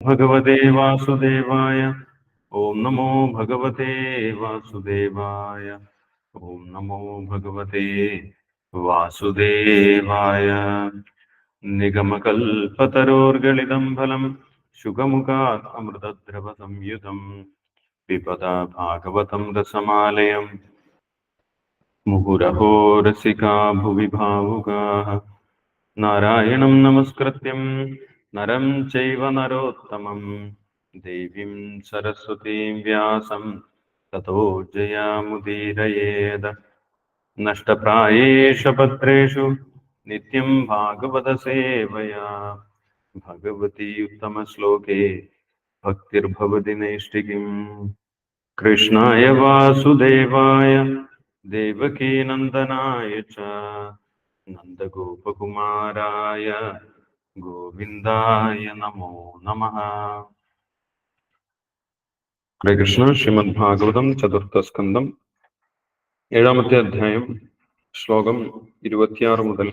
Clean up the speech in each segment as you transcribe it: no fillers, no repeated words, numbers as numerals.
ഭഗവതേ വാസുദേവായ. ഓം നമോ ഭഗവതേ വാസുദേവായ. ഓം നമോ ഭഗവതേ വാസുദേവായ. നിഗമകൽപതരോർഗളിതം ഫലം ശുകമുഖാത് അമൃതദ്രവ സംയുതം പിബതാ ഭാഗവതം രസമാലയം. മുഹുരഹോ രസികാ ഭുവി ഭാവുകാഃ. നാരായണം നമസ്കൃത്യം നരം ചൈവ നരോത്തമം ദേവീം സരസ്വതീം വ്യാസം തതോ ജയാമുദീരയേത്. നഷ്ടപ്രായേഷു ഭദ്രേഷു നിത്യം ഭാഗവത സേവയാ ഭഗവതി ഉത്തമശ്ലോകേ ഭക്തിർഭവതി നൈഷ്ഠികീം. കൃഷ്ണായ വാസുദേവായ ദേവകീനന്ദനായ ച നന്ദഗോപകുമാരായ ഗോവിന്ദായ നമോ നമഃ. ഹരേ കൃഷ്ണ. ശ്രീമദ് ഭാഗവതം ചതുർത്ഥ സ്കന്ധം 7-ാമത്തെ അധ്യായം ശ്ലോകം 26 മുതൽ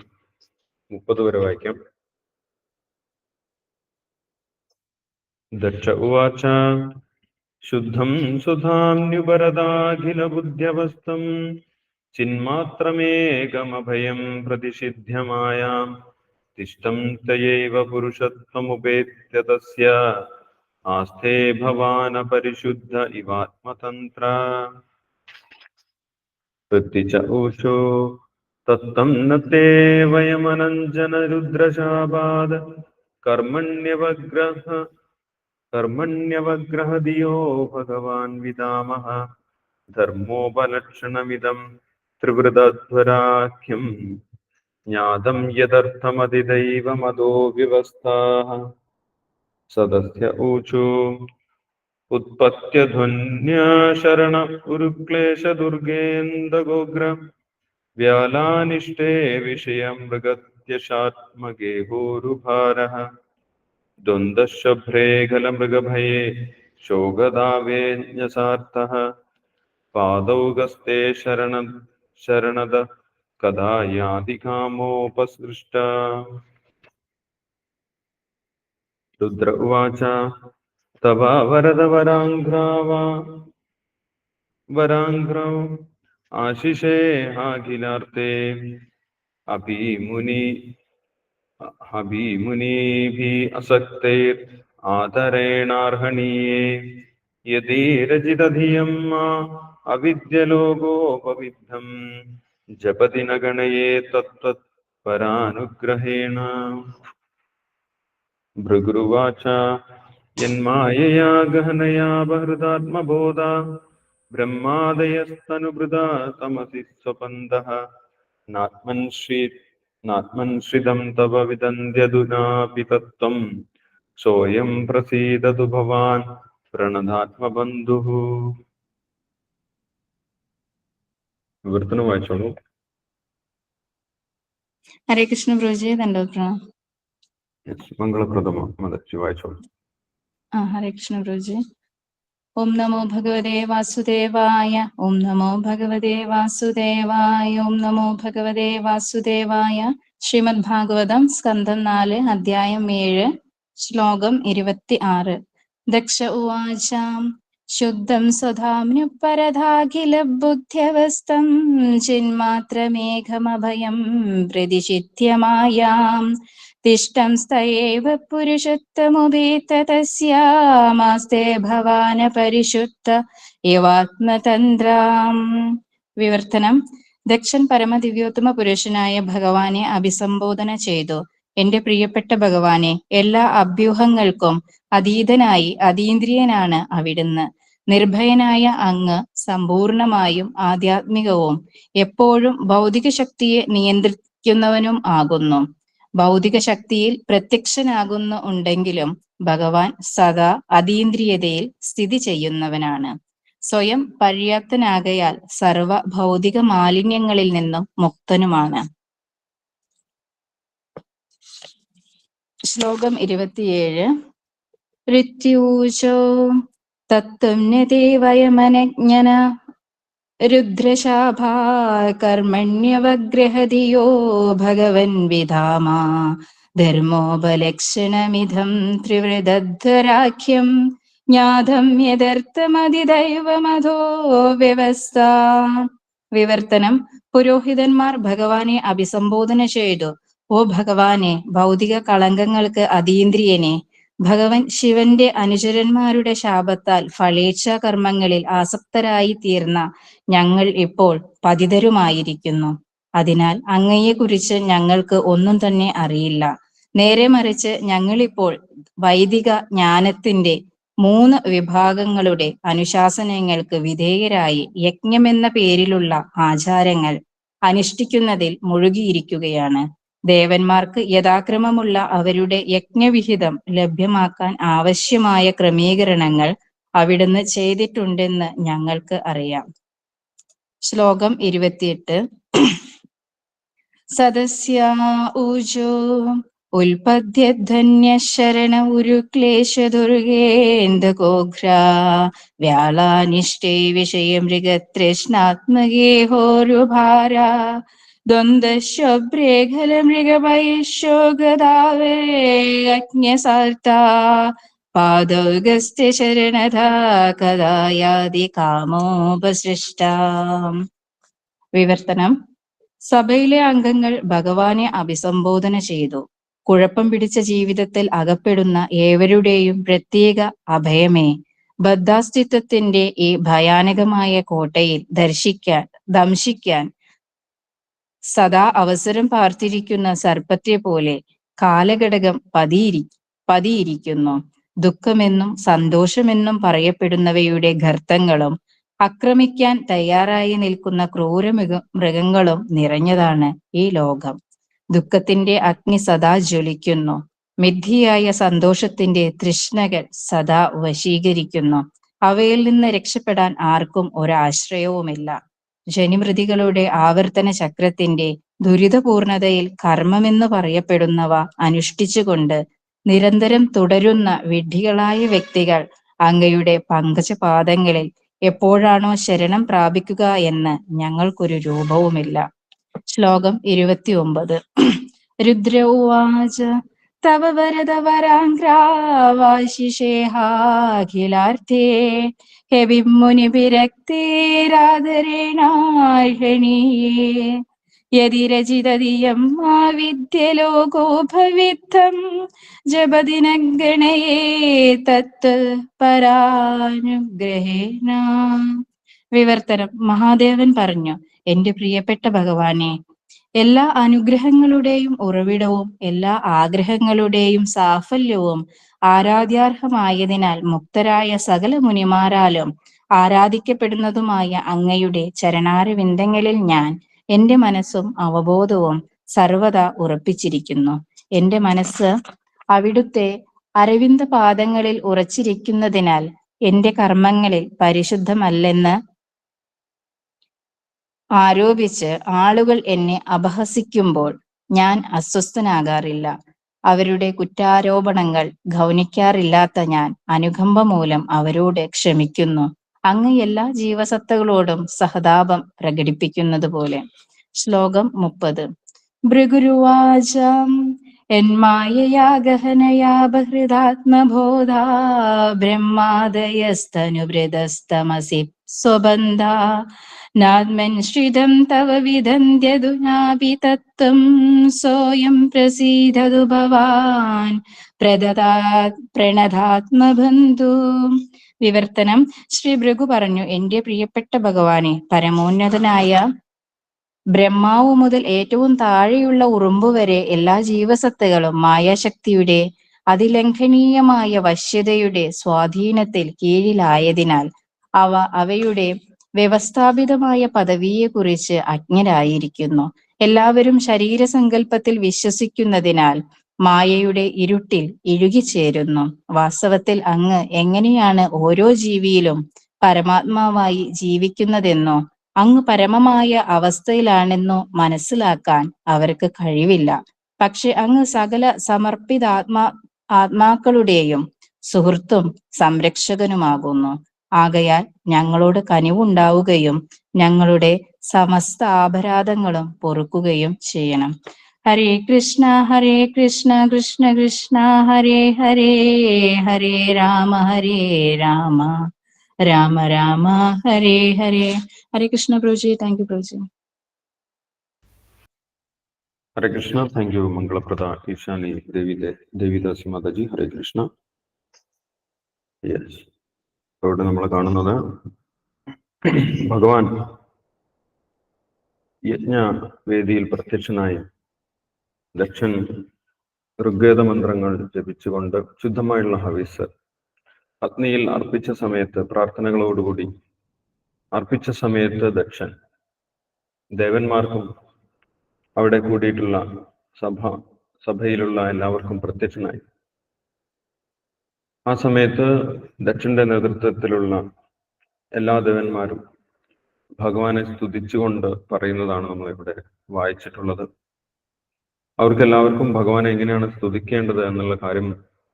30 വരെ വായിക്കാം. ദക്ഷ ഉവാച ശുദ്ധം സുധാന്യുപരദാഖില ബുദ്ധ്യവസ്ഥം ചിന്മാത്രമേകമഭയം പ്രതിഷിധ്യമായാം തിഷ്ടം തയൈവ പുരുഷത്വമുപേത്യ തസ്യ ആസ്ഥേ ഭവാന പരിശുദ്ധ ഇവാത്മതന്ത്ര. പ്രത്യച ഊഷോ തത്തം നത്തേ വയമനഞ്ജന രുദ്രശാപാദ കർമ്മണ്യവഗ്രഹദിയോ ഭഗവാൻ വിദാമഃ ധർമ്മോപലക്ഷണമിദം ത്രിവൃതധ്വരാഖ്യം ജ്ഞാതം യദർത്ഥമതിദൈവമദോ വ്യവസ്ഥാഃ. സദസ്യ ഊചു ഉത്പത്യധ്വന്യാശരണ ഉരുക്ലേശദുർഗേന്ദഗോഗ്ര വ്യാലാനിഷ്ടേ വിഷയം മൃഗത്യശാത്മഗേഹോരുഭാരഃ ദ്വന്ദ്വശഭ്രേ ഖലമൃഗഭയേ ശോകദാവേന്യസാർത്ഥഃ പാദൗ ഗസ്തേ ശരണദ കഥാ യാതി കാമോപസൃഷ്ട. രുദ്ര ഉവാച തവ വരദ വരാംഘ്രൗ ആശിഷേ അഖിലാർത്തേ അഭിമുനീഭി അസക്തൈർ ആദരേണാർഹണീയേ യദീരജിതധിയം അവിദ്യലോകോപവിദ്ധം ജപതി ന ഗണയേ തത്വത് പരാനുഗ്രഹേണ. ഭൃഗുരുവാച യന്മായയാ ഗഹനയാ ബഹൃതാത്മബോധ ബ്രഹ്മാദയസ്തനുഭൃതാ തമസി സ്വപന്തഃ നാത്മൻശ്രിതം തവ വിദന്ത്യധുനാപി തത്വം സോയം പ്രസീദതു ഭവാൻ പ്രണതാത്മബന്ധുഃ. വിവർത്തനം വായിച്ചോളൂ. ഹരേ കൃഷ്ണ പ്രഭുജി, ദണ്ഡോത്പ്രണാം. മംഗളപ്രദമ മദർജി വായിച്ചോളൂ. ഹരേ കൃഷ്ണ പ്രഭുജി. ഓം നമോ ഭഗവതേ വാസുദേവായ. ഓം നമോ ഭഗവതേ വാസുദേവായ. ഓം നമോ ഭഗവതേ വാസുദേവായ. ശ്രീമദ് ഭാഗവതം സ്കന്ധം 4 അധ്യായം 7 ശ്ലോകം 26. ദക്ഷ ഉവാച ശുദ്ധം സ്വധാമ്നുപരധാഖില ബുദ്ധ്യവസ്ഥം ചിന്മാത്രമേഘമഭയം പ്രതിഷിധ്യമായാം തിഷ്ടം സ്തയേവ പുരുഷത്വമുപേത തസ്യാമാസ്തേ ഭവാന പരിശുദ്ധ ഇവാത്മതന്ത്രാം. വിവർത്തനം. ദക്ഷൻ പരമദിവ്യോത്തമ പുരുഷനായ ഭഗവാനെ അഭിസംബോധന ചെയ്തു. എന്റെ പ്രിയപ്പെട്ട ഭഗവാനെ, എല്ലാ അഭ്യൂഹങ്ങൾക്കും അതീതനായി അതീന്ദ്രിയനാണ് അവിടുന്ന്. നിർഭയനായ അങ്ങ് സമ്പൂർണമായും ആധ്യാത്മികവും എപ്പോഴും ഭൗതിക ശക്തിയെ നിയന്ത്രിക്കുന്നവനും ആകുന്നു. ഭൗതിക ശക്തിയിൽ പ്രത്യക്ഷനാകുന്നുണ്ടെങ്കിലും ഭഗവാൻ സദാ അതീന്ദ്രിയതയിൽ സ്ഥിതി ചെയ്യുന്നവനാണ്. സ്വയം പര്യാപ്തനാകയാൽ സർവ ഭൗതിക മാലിന്യങ്ങളിൽ നിന്നും മുക്തനുമാണ്. ശ്ലോകം 27. ഋത്യൂചോ തത്വം നതേ വയമനജ്ഞന രുദ്രശാഭാ കർമ്മണ്യവഗ്രഹധിയോ ഭഗവൻ വിധാമാ ധർമ്മോപലക്ഷണമിതം ത്രിവൃതധ്വരാഖ്യം ജ്ഞാതം യദർത്ഥമതിദൈവമധോ വ്യവസ്ഥ. വിവർത്തനം. പുരോഹിതന്മാർ ഭഗവാനെ അഭിസംബോധന ചെയ്തു: ഓ ഭഗവാനെ, ഭൗതിക കളങ്കങ്ങൾക്ക് അതീന്ദ്രിയനെ, ഭഗവൻ ശിവന്റെ അനുചരന്മാരുടെ ശാപത്താൽ ഫലേച്ഛാ കർമ്മങ്ങളിൽ ആസക്തരായി തീർന്ന ഞങ്ങൾ ഇപ്പോൾ പതിതരുമായിരിക്കുന്നു. അതിനാൽ അങ്ങയെക്കുറിച്ച് ഞങ്ങൾക്ക് ഒന്നും തന്നെ അറിയില്ല. നേരെ മറിച്ച് ഞങ്ങളിപ്പോൾ വൈദിക ജ്ഞാനത്തിന്റെ 3 വിഭാഗങ്ങളുടെ അനുശാസനങ്ങൾക്ക് വിധേയരായി യജ്ഞമെന്ന പേരിലുള്ള ആചാരങ്ങൾ അനുഷ്ഠിക്കുന്നതിൽ മുഴുകിയിരിക്കുകയാണ്. ദേവന്മാർക്ക് യഥാക്രമമുള്ള അവരുടെ യജ്ഞവിഹിതം ലഭ്യമാക്കാൻ ആവശ്യമായ ക്രമീകരണങ്ങൾ അവിടുന്ന് ചെയ്തിട്ടുണ്ടെന്ന് ഞങ്ങൾക്ക് അറിയാം. ശ്ലോകം 28. സദസ്യാ ഊജോ ഉൽപദ്ധ്യധന്യശരണ ഉരുക്ലേശദുർഗേന്ദുഘോഘ്രാ വ്യാളാനിഷ്ടേ വിഷയമൃഗതൃഷ്ണാത്മഗേഹോരുഭാരാ ദ്വന്ദ്വശോഭ്രേഖലമൃഗപൈശോഗദാവേ അജ്ഞസാർത്താ പാദൗഗസ്ത്യ ശരണധാ കഥാ യാതി കാമോപസൃഷ്ടാ. വിവർത്തനം. സഭയിലെ അംഗങ്ങൾ ഭഗവാനെ അഭിസംബോധന ചെയ്തു: കുഴപ്പം പിടിച്ച ജീവിതത്തിൽ അകപ്പെടുന്ന ഏവരുടെയും പ്രത്യേക അഭയമേ, ബദ്ധാസ്തിത്വത്തിന്റെ ഈ ഭയാനകമായ കോട്ടയിൽ ദംശിക്കാൻ സദാ അവസരം പാർത്തിരിക്കുന്ന സർപ്പത്തെ പോലെ കാലഘടകം പതിയിരിക്കുന്നു. ദുഃഖമെന്നും സന്തോഷമെന്നും പറയപ്പെടുന്നവയുടെ ഗർത്തങ്ങളും ആക്രമിക്കാൻ തയ്യാറായി നിൽക്കുന്ന മൃഗങ്ങളും നിറഞ്ഞതാണ് ഈ ലോകം. ദുഃഖത്തിന്റെ അഗ്നി സദാ ജ്വലിക്കുന്നു. മിഥ്യയായ സന്തോഷത്തിന്റെ തൃഷ്ണകൾ സദാ വശീകരിക്കുന്നു. അവയിൽ നിന്ന് രക്ഷപ്പെടാൻ ആർക്കും ഒരാശ്രയവുമില്ല. ജനിമൃതികളുടെ ആവർത്തന ചക്രത്തിന്റെ ദുരിതപൂർണതയിൽ കർമ്മമെന്ന് പറയപ്പെടുന്നവ അനുഷ്ഠിച്ചുകൊണ്ട് നിരന്തരം തുടരുന്ന വിഡ്ഢികളായ വ്യക്തികൾ അങ്ങയുടെ പങ്കജപാദങ്ങളിൽ എപ്പോഴാണോ ശരണം പ്രാപിക്കുക എന്ന് ഞങ്ങൾക്കൊരു രൂപവുമില്ല. ശ്ലോകം 29. രുദ്രൗവാച തവ വരദ വരാംഗ്രാവാശിഷേഹാഖിലാർത്ഥേ ഹെവിമുനിഭിരക്തേരാദരേണാർഹണീയേ യദി രചിതദിയം മാ വിദ്യലോകോ ഭവിത്തം ജപദിനഗണയേ തത് പരാനുഗ്രഹേണ. വിവർത്തനം. മഹാദേവൻ പറഞ്ഞു: എന്റെ പ്രിയപ്പെട്ട ഭഗവാനെ, എല്ലാ അനുഗ്രഹങ്ങളുടെയും ഉറവിടവും എല്ലാ ആഗ്രഹങ്ങളുടെയും സാഫല്യവും ആരാധ്യാർഹമായതിനാൽ മുക്തരായ സകല മുനിമാരാലും ആരാധിക്കപ്പെടുന്നതുമായ അങ്ങയുടെ ചരണാരവിന്ദങ്ങളിൽ ഞാൻ എന്റെ മനസ്സും അവബോധവും സർവദാ ഉറപ്പിച്ചിരിക്കുന്നു. എന്റെ മനസ്സ് അവിടുത്തെ അരവിന്ദ പാദങ്ങളിൽ ഉറച്ചിരിക്കുന്നതിനാൽ എന്റെ കർമ്മങ്ങളിൽ പരിശുദ്ധമല്ലെന്ന് ആരോപിച്ച് ആളുകൾ എന്നെ അപഹസിക്കുമ്പോൾ ഞാൻ അസ്വസ്ഥനാകാറില്ല. അവരുടെ കുറ്റാരോപണങ്ങൾ ഗൗനിക്കാറില്ലാത്ത ഞാൻ അനുകമ്പ മൂലം അവരോട് ക്ഷമിക്കുന്നു, അങ്ങ് എല്ലാ ജീവസത്തകളോടും സഹതാപം പ്രകടിപ്പിക്കുന്നത് പോലെ. ശ്ലോകം 30. ഭൃഗുരുവാച എന്മായയാ ഗഹനയാ ബഹൃദാത്മബോധാ ബ്രഹ്മാദയസ്തനുവൃതസ്തമസി സ്വബന്ധാ നാത്മൻ ശ്രിതം തവ വിദന്ത്യധുനാപി തത്വം സോയം പ്രസീദതു ഭവാൻ പ്രണതാത്മബന്ധു. വിവർത്തനം. ശ്രീ ഭൃഗു പറഞ്ഞു: എന്റെ പ്രിയപ്പെട്ട ഭഗവാനെ, പരമോന്നതനായ ബ്രഹ്മാവ് മുതൽ ഏറ്റവും താഴെയുള്ള ഉറുമ്പ് വരെ എല്ലാ ജീവസത്തകളും മായാശക്തിയുടെ അതിലംഘനീയമായ വശ്യതയുടെ സ്വാധീനത്തിൽ കീഴിലായതിനാൽ അവയുടെ വ്യവസ്ഥാപിതമായ പദവിയെക്കുറിച്ച് അജ്ഞരായിരിക്കുന്നു. എല്ലാവരും ശരീരസങ്കല്പത്തിൽ വിശ്വസിക്കുന്നതിനാൽ മായയുടെ ഇരുട്ടിൽ ഇഴുകിച്ചേരുന്നു. വാസ്തവത്തിൽ അങ്ങ് എങ്ങനെയാണ് ഓരോ ജീവിയിലും പരമാത്മാവായി ജീവിക്കുന്നതെന്നോ അങ്ങ് പരമമായ അവസ്ഥയിലാണെന്നോ മനസ്സിലാക്കാൻ അവർക്ക് കഴിവില്ല. പക്ഷെ അങ്ങ് സകല ആത്മാക്കളുടെയും സുഹൃത്തും സംരക്ഷകനുമാകുന്നു. ആകയാൽ ഞങ്ങളോട് കനിവുണ്ടാവുകയും ഞങ്ങളുടെ സമസ്ത അപരാധങ്ങളും പൊറുക്കുകയും ചെയ്യണം. ഹരേ കൃഷ്ണ കൃഷ്ണ കൃഷ്ണ ഹരേ ഹരേ, ഹരേ രാമ രാമ രാമ ഹരേ ഹരേ. ഹരേ കൃഷ്ണ പ്രഭുജി. താങ്ക് യു പ്രഭുജി. ഹരേ കൃഷ്ണ. താങ്ക് യു മംഗളപ്രദ ഈശാനി ദേവിദാസി മാതാജി. ഹരേ കൃഷ്ണ. യെസ്, ഇവിടെ നമ്മൾ കാണുന്നത് ഭഗവാൻ യജ്ഞവേദിയിൽ പ്രത്യക്ഷനായി ദക്ഷൻ ഋഗ്വേദ മന്ത്രങ്ങൾ ജപിച്ചുകൊണ്ട് ശുദ്ധമായുള്ള ഹവിസ് അഗ്നിയിൽ അർപ്പിച്ച സമയത്ത്, പ്രാർത്ഥനകളോടുകൂടി അർപ്പിച്ച സമയത്ത് ദക്ഷൻ ദേവന്മാർക്കും അവിടെ കൂടിയിട്ടുള്ള സഭയിലുള്ള എല്ലാവർക്കും പ്രത്യക്ഷനായി. ആ സമയത്ത് ദക്ഷന്റെ നേതൃത്വത്തിലുള്ള എല്ലാ ദേവന്മാരും ഭഗവാനെ സ്തുതിച്ചുകൊണ്ട് പറയുന്നതാണ് നമ്മളിവിടെ വായിച്ചിട്ടുള്ളത്. അവർക്കെല്ലാവർക്കും ഭഗവാനെ എങ്ങനെയാണ് സ്തുതിക്കേണ്ടത് എന്നുള്ള കാര്യം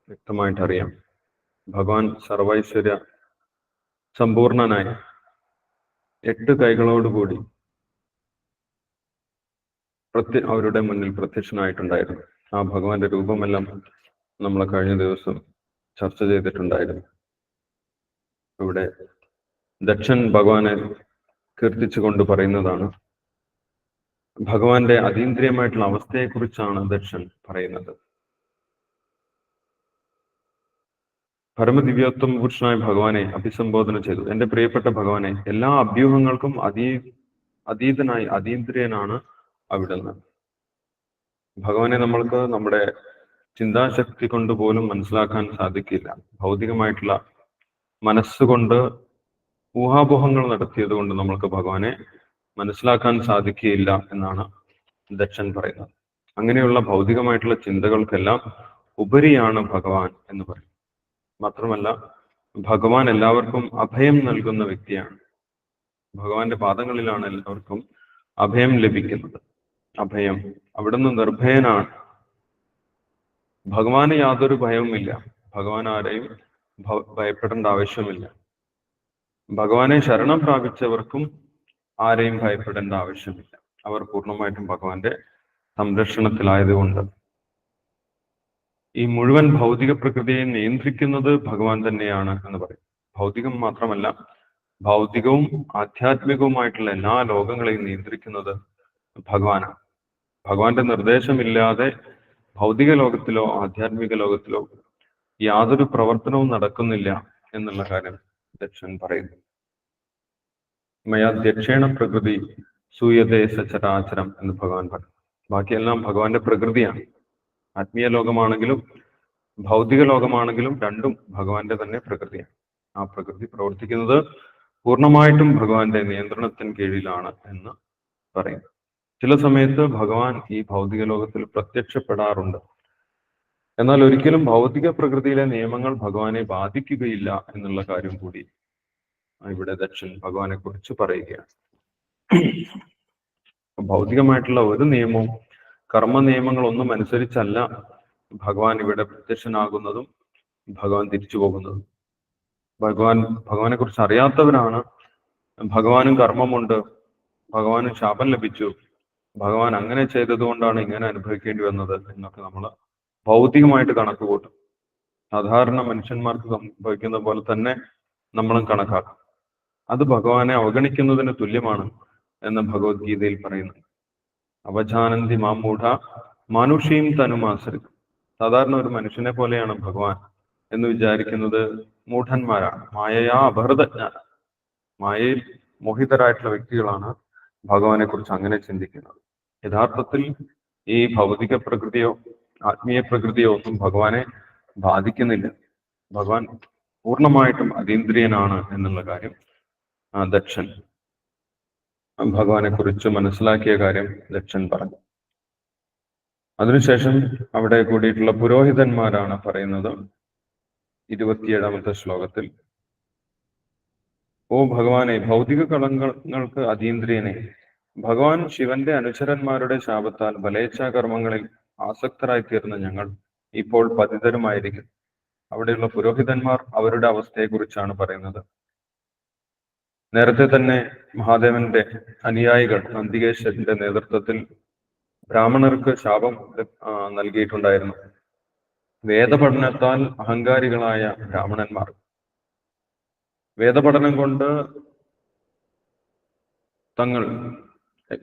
വ്യക്തമായിട്ട് അറിയാം. ഭഗവാൻ സർവൈശ്വര്യ സമ്പൂർണനായി 8 കൈകളോടുകൂടി അവരുടെ മുന്നിൽ പ്രത്യക്ഷനായിട്ടുണ്ടായിരുന്നു. ആ ഭഗവാന്റെ രൂപമെല്ലാം നമ്മൾ കഴിഞ്ഞ ദിവസം ചർച്ച ചെയ്തിട്ടുണ്ടായിരുന്നു. ഇവിടെ ദക്ഷൻ ഭഗവാനെ കീർത്തിച്ചുകൊണ്ട് പറയുന്നതാണ്. ഭഗവാന്റെ അതീന്ദ്രിയമായിട്ടുള്ള അവസ്ഥയെക്കുറിച്ചാണ് ദക്ഷൻ പറയുന്നത്. പരമദിവ്യോത്തമ പുരുഷനായ ഭഗവാനെ അഭിസംബോധന ചെയ്തു. എന്റെ പ്രിയപ്പെട്ട ഭഗവാനെ, എല്ലാ അഭ്യൂഹങ്ങൾക്കും അതീതനായി അതീന്ദ്രിയനാണ് അവിടുന്ന്. ഭഗവാനെ നമ്മൾക്ക് നമ്മുടെ ചിന്താശക്തി കൊണ്ട് പോലും മനസ്സിലാക്കാൻ സാധിക്കില്ല. ഭൗതികമായിട്ടുള്ള മനസ്സുകൊണ്ട് ഊഹാപോഹങ്ങൾ നടത്തിയത് കൊണ്ട് നമ്മൾക്ക് ഭഗവാനെ മനസ്സിലാക്കാൻ സാധിക്കുകയില്ല എന്നാണ് ദക്ഷൻ പറയുന്നത്. അങ്ങനെയുള്ള ഭൗതികമായിട്ടുള്ള ചിന്തകൾക്കെല്ലാം ഉപരിയാണ് ഭഗവാൻ എന്ന് പറയും. മാത്രമല്ല, ഭഗവാൻ എല്ലാവർക്കും അഭയം നൽകുന്ന വ്യക്തിയാണ്. ഭഗവാന്റെ പാദങ്ങളിലാണ് എല്ലാവർക്കും അഭയം ലഭിക്കുന്നത്. അഭയം, അവിടുന്ന് നിർഭയനാണ്. ഭഗവാന് യാതൊരു ഭയവുമില്ല. ഭഗവാൻ ആരെയും ഭയപ്പെടേണ്ട ആവശ്യമില്ല. ഭഗവാനെ ശരണം പ്രാപിച്ചവർക്കും ആരെയും ഭയപ്പെടേണ്ട ആവശ്യമില്ല. അവർ പൂർണ്ണമായിട്ടും ഭഗവാന്റെ സംരക്ഷണത്തിലായതുകൊണ്ട്. ഈ മുഴുവൻ ഭൗതിക പ്രകൃതിയെ നിയന്ത്രിക്കുന്നത് ഭഗവാൻ തന്നെയാണ് എന്ന് പറയും. ഭൗതികം മാത്രമല്ല, ഭൗതികവും ആധ്യാത്മികവുമായിട്ടുള്ള എല്ലാ ലോകങ്ങളെയും നിയന്ത്രിക്കുന്നത് ഭഗവാനാണ്. ഭഗവാന്റെ നിർദ്ദേശമില്ലാതെ ഭൗതിക ലോകത്തിലോ ആധ്യാത്മിക ലോകത്തിലോ യാതൊരു പ്രവർത്തനവും നടക്കുന്നില്ല എന്നുള്ള കാര്യം ദക്ഷൻ പറയുന്നു. മയാധ്യക്ഷേണ പ്രകൃതി സൂയതേ സചരാചരം എന്ന് ഭഗവാൻ പറയും. ബാക്കിയെല്ലാം ഭഗവാന്റെ പ്രകൃതിയാണ്. ആത്മീയ ലോകമാണെങ്കിലും ഭൗതിക ലോകമാണെങ്കിലും രണ്ടും ഭഗവാന്റെ തന്നെ പ്രകൃതിയാണ്. ആ പ്രകൃതി പ്രവർത്തിക്കുന്നത് പൂർണ്ണമായിട്ടും ഭഗവാന്റെ നിയന്ത്രണത്തിന് കീഴിലാണ് എന്ന് പറയുന്നു. ചില സമയത്ത് ഭഗവാൻ ഈ ഭൗതിക ലോകത്തിൽ പ്രത്യക്ഷപ്പെടാറുണ്ട്. എന്നാൽ ഒരിക്കലും ഭൗതിക പ്രകൃതിയിലെ നിയമങ്ങൾ ഭഗവാനെ ബാധിക്കുകയില്ല എന്നുള്ള കാര്യം കൂടി ഇവിടെ ദക്ഷൻ ഭഗവാനെ കുറിച്ച് പറയുകയാണ്. ഭൗതികമായിട്ടുള്ള ഒരു നിയമവും കർമ്മ നിയമങ്ങളൊന്നും അനുസരിച്ചല്ല ഭഗവാൻ ഇവിടെ പ്രത്യക്ഷനാകുന്നതും ഭഗവാൻ തിരിച്ചു പോകുന്നതും. ഭഗവാനെ കുറിച്ച് അറിയാത്തവരാണ് ഭഗവാനും കർമ്മമുണ്ട്, ഭഗവാനും ശാപം ലഭിച്ചു, ഭഗവാൻ അങ്ങനെ ചെയ്തതുകൊണ്ടാണ് ഇങ്ങനെ അനുഭവിക്കേണ്ടി വന്നത് എന്നൊക്കെ നമ്മൾ ഭൗതികമായിട്ട് കണക്ക് കൂട്ടും. സാധാരണ മനുഷ്യന്മാർക്ക് സംഭവിക്കുന്ന പോലെ തന്നെ നമ്മളും കണക്കാക്കും. അത് ഭഗവാനെ അവഗണിക്കുന്നതിന് തുല്യമാണ് എന്ന് ഭഗവത്ഗീതയിൽ പറയുന്നു. അവജാനന്തി മാമൂഢ മാനുഷീം തനുമാസരിക്കും. സാധാരണ ഒരു മനുഷ്യനെ പോലെയാണ് ഭഗവാൻ എന്ന് വിചാരിക്കുന്നത് മൂഢന്മാരാണ്. മായയാ അപഹൃതജ്ഞാന, മായയിൽ മോഹിതരായിട്ടുള്ള വ്യക്തികളാണ് ഭഗവാനെ കുറിച്ച് അങ്ങനെ ചിന്തിക്കുന്നത്. യഥാർത്ഥത്തിൽ ഈ ഭൗതിക പ്രകൃതിയോ ആത്മീയ പ്രകൃതിയോ ഒന്നും ഭഗവാനെ ബാധിക്കുന്നില്ല. ഭഗവാൻ പൂർണ്ണമായിട്ടും അതീന്ദ്രിയനാണ് എന്നുള്ള കാര്യം ദക്ഷൻ ഭഗവാനെ കുറിച്ച് മനസ്സിലാക്കിയ കാര്യം ദക്ഷൻ പറഞ്ഞു. അതിനുശേഷം അവിടെ കൂടിയിട്ടുള്ള പുരോഹിതന്മാരാണ് പറയുന്നത് 27ാമത്തെ ശ്ലോകത്തിൽ, ഓ ഭഗവാനെ, ഭൗതിക കളങ്കങ്ങൾക്ക് അതീന്ദ്രിയനെ, ഭഗവാൻ ശിവന്റെ അനുചരന്മാരുടെ ശാപത്താൽ ബലേച്ഛാകർമ്മങ്ങളിൽ ആസക്തരായി തീർന്ന ഞങ്ങൾ ഇപ്പോൾ പതിതരുമായിരിക്കും. അവിടെയുള്ള പുരോഹിതന്മാർ അവരുടെ അവസ്ഥയെക്കുറിച്ചാണ് പറയുന്നത്. നേരത്തെ തന്നെ മഹാദേവന്റെ അനുയായികൾ നന്ദികേശ്വരന്റെ നേതൃത്വത്തിൽ ബ്രാഹ്മണർക്ക് ശാപം നൽകിയിട്ടുണ്ടായിരുന്നു. വേദപഠനത്താൽ അഹങ്കാരികളായ ബ്രാഹ്മണന്മാർ, വേദപഠനം കൊണ്ട്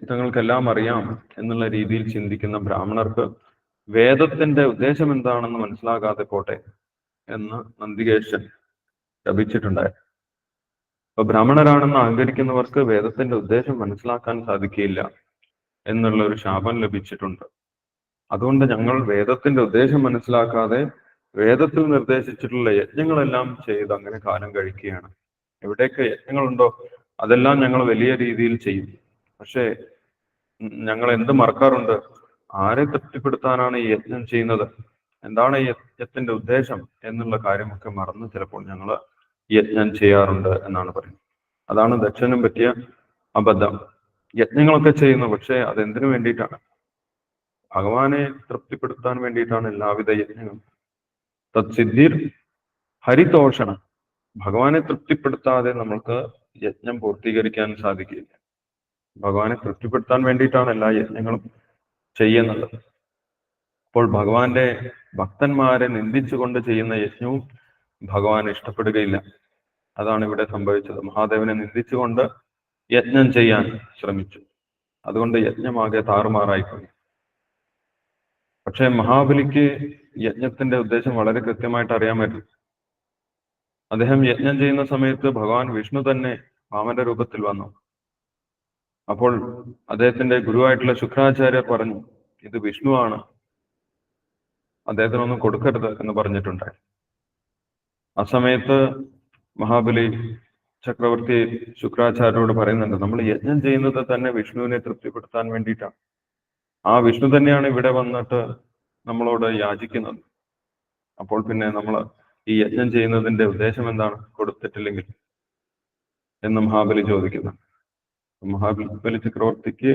തങ്ങൾക്കെല്ലാം അറിയാം എന്നുള്ള രീതിയിൽ ചിന്തിക്കുന്ന ബ്രാഹ്മണർക്ക് വേദത്തിന്റെ ഉദ്ദേശം എന്താണെന്ന് മനസ്സിലാകാതെ പോട്ടെ എന്ന് നന്ദികേശൻ ശപിച്ചിട്ടുണ്ടായിരുന്നു. അപ്പൊ ബ്രാഹ്മണരാണെന്ന് അഹങ്കരിക്കുന്നവർക്ക് വേദത്തിന്റെ ഉദ്ദേശം മനസ്സിലാക്കാൻ സാധിക്കില്ല എന്നുള്ള ഒരു ശാപം ലഭിച്ചിട്ടുണ്ട്. അതുകൊണ്ട് ഞങ്ങൾ വേദത്തിന്റെ ഉദ്ദേശം മനസ്സിലാക്കാതെ വേദത്തിൽ നിർദ്ദേശിച്ചിട്ടുള്ള യജ്ഞങ്ങളെല്ലാം ചെയ്ത് അങ്ങനെ കാലം കഴിക്കുകയാണ്. എവിടെയൊക്കെ യജ്ഞങ്ങളുണ്ടോ അതെല്ലാം ഞങ്ങൾ വലിയ രീതിയിൽ ചെയ്യും. പക്ഷേ ഞങ്ങൾ എന്ത് മറക്കാറുണ്ട്? ആരെ തൃപ്തിപ്പെടുത്താനാണ് ഈ യജ്ഞം ചെയ്യുന്നത്, എന്താണ് ഈ യജ്ഞത്തിന്റെ ഉദ്ദേശം എന്നുള്ള കാര്യമൊക്കെ മറന്ന് ചിലപ്പോൾ ഞങ്ങൾ യജ്ഞം ചെയ്യാറുണ്ട് എന്നാണ് പറയുന്നത്. അതാണ് ദക്ഷനും പറ്റിയ അബദ്ധം. യജ്ഞങ്ങളൊക്കെ ചെയ്യുന്നു, പക്ഷെ അതെന്തിനു വേണ്ടിയിട്ടാണ്? ഭഗവാനെ തൃപ്തിപ്പെടുത്താൻ വേണ്ടിയിട്ടാണ് എല്ലാവിധ യജ്ഞങ്ങളും. തത്സിദ്ധിർ ഹരിതോഷണം. ഭഗവാനെ തൃപ്തിപ്പെടുത്താതെ നമ്മൾക്ക് യജ്ഞം പൂർത്തീകരിക്കാൻ സാധിക്കില്ല. ഭഗവാനെ തൃപ്തിപ്പെടുത്താൻ വേണ്ടിയിട്ടാണ് എല്ലാ യജ്ഞങ്ങളും ചെയ്യുന്നത്. അപ്പോൾ ഭഗവാന്റെ ഭക്തന്മാരെ നിന്ദിച്ചുകൊണ്ട് ചെയ്യുന്ന യജ്ഞവും ഭഗവാൻ ഇഷ്ടപ്പെടുകയില്ല. അതാണ് ഇവിടെ സംഭവിച്ചത്. മഹാദേവനെ നിന്ദിച്ചുകൊണ്ട് യജ്ഞം ചെയ്യാൻ ശ്രമിച്ചു. അതുകൊണ്ട് യജ്ഞമാകെ താറുമാറായിപ്പോയി. പക്ഷെ മഹാബലിക്ക് യജ്ഞത്തിന്റെ ഉദ്ദേശം വളരെ കൃത്യമായിട്ട് അറിയാമായിരുന്നു. അദ്ദേഹം യജ്ഞം ചെയ്യുന്ന സമയത്ത് ഭഗവാൻ വിഷ്ണു തന്നെ വാമന രൂപത്തിൽ വന്നു. അപ്പോൾ അദ്ദേഹത്തിന്റെ ഗുരുവായിട്ടുള്ള ശുക്രാചാര്യർ പറഞ്ഞു, ഇത് വിഷ്ണുവാണ്, അദ്ദേഹത്തിനൊന്നും കൊടുക്കരുത് എന്ന് പറഞ്ഞിട്ടുണ്ടായി. ആ സമയത്ത് മഹാബലി ചക്രവർത്തി ശുക്രാചാര്യരോട് പറയുന്നുണ്ട്, നമ്മൾ യജ്ഞം ചെയ്യുന്നത് തന്നെ വിഷ്ണുവിനെ തൃപ്തിപ്പെടുത്താൻ വേണ്ടിയിട്ടാണ്. ആ വിഷ്ണു തന്നെയാണ് ഇവിടെ വന്നിട്ട് നമ്മളോട് യാചിക്കുന്നത്. അപ്പോൾ പിന്നെ നമ്മൾ ഈ യജ്ഞം ചെയ്യുന്നതിന്റെ ഉദ്ദേശം എന്താണ്, കൊടുത്തിട്ടില്ലെങ്കിൽ എന്ന് മഹാബലി ചോദിക്കുന്നു. മഹാബലി ചക്രവർത്തിക്ക്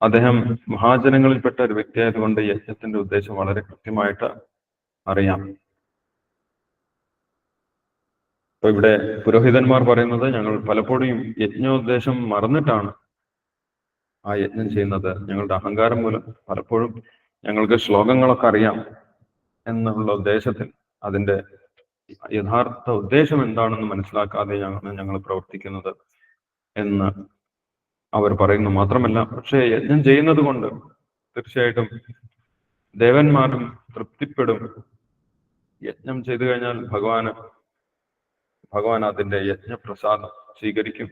അദ്ദേഹം മഹാജനങ്ങളിൽപ്പെട്ട ഒരു വ്യക്തിയായതുകൊണ്ട് യജ്ഞത്തിന്റെ ഉദ്ദേശം വളരെ കൃത്യമായിട്ട് അറിയാം. അപ്പൊ ഇവിടെ പുരോഹിതന്മാർ പറയുന്നത്, ഞങ്ങൾ പലപ്പോഴും യജ്ഞോദ്ദേശം മറന്നിട്ടാണ് ആ യജ്ഞം ചെയ്യുന്നത്. ഞങ്ങളുടെ അഹങ്കാരം മൂലം പലപ്പോഴും ഞങ്ങൾക്ക് ശ്ലോകങ്ങളൊക്കെ അറിയാം എന്നുള്ള ഉദ്ദേശത്തിൽ അതിന്റെ യഥാർത്ഥ ഉദ്ദേശം എന്താണെന്ന് മനസ്സിലാക്കാതെ ഞങ്ങൾ പ്രവർത്തിക്കുന്നത് എന്ന് അവർ പറയുന്നു. മാത്രമല്ല, പക്ഷേ യജ്ഞം ചെയ്യുന്നത് കൊണ്ട് തീർച്ചയായിട്ടും ദേവന്മാരും തൃപ്തിപ്പെടും. യജ്ഞം ചെയ്തു കഴിഞ്ഞാൽ ഭഗവാൻ അതിന്റെ യജ്ഞപ്രസാദം സ്വീകരിക്കും.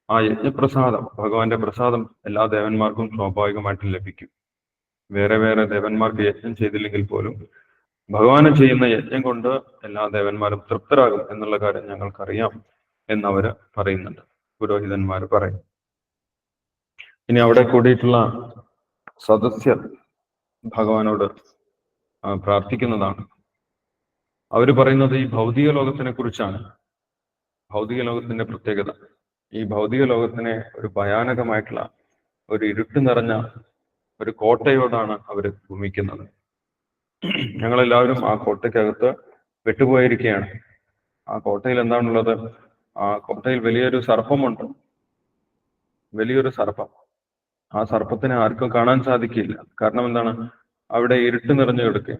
ആ യജ്ഞപ്രസാദം, ഭഗവാന്റെ പ്രസാദം എല്ലാ ദേവന്മാർക്കും സ്വാഭാവികമായിട്ടും ലഭിക്കും. വേറെ വേറെ ദേവന്മാർക്ക് യജ്ഞം ചെയ്തില്ലെങ്കിൽ പോലും ഭഗവാന് ചെയ്യുന്ന യജ്ഞം കൊണ്ട് എല്ലാ ദേവന്മാരും തൃപ്തരാകും എന്നുള്ള കാര്യം ഞങ്ങൾക്കറിയാം എന്നവര് പറയുന്നുണ്ട്, പുരോഹിതന്മാർ പറയും. ഇനി അവിടെ കൂടിയിട്ടുള്ള സദസ്യർ ഭഗവാനോട് പ്രാർത്ഥിക്കുന്നതാണ്. അവര് പറയുന്നത് ഈ ഭൗതിക ലോകത്തിനെ കുറിച്ചാണ്. ഭൗതിക ലോകത്തിന്റെ പ്രത്യേകത, ഈ ഭൗതിക ലോകത്തിനെ ഒരു ഭയാനകമായിട്ടുള്ള ഒരു ഇരുട്ട് നിറഞ്ഞ ഒരു കോട്ടയോടാണ് അവർ ഭൂമിക്കുന്നത്. ഞങ്ങളെല്ലാവരും ആ കോട്ടയ്ക്കകത്ത് പെട്ടുപോയിരിക്കുകയാണ്. ആ കോട്ടയിൽ എന്താണുള്ളത്? ആ കോട്ടയിൽ വലിയൊരു സർപ്പമുണ്ട്, വലിയൊരു സർപ്പം. ആ സർപ്പത്തിനെ ആർക്കും കാണാൻ സാധിക്കില്ല. കാരണം എന്താണ്? അവിടെ ഇരുട്ട് നിറഞ്ഞു കിടക്കുക.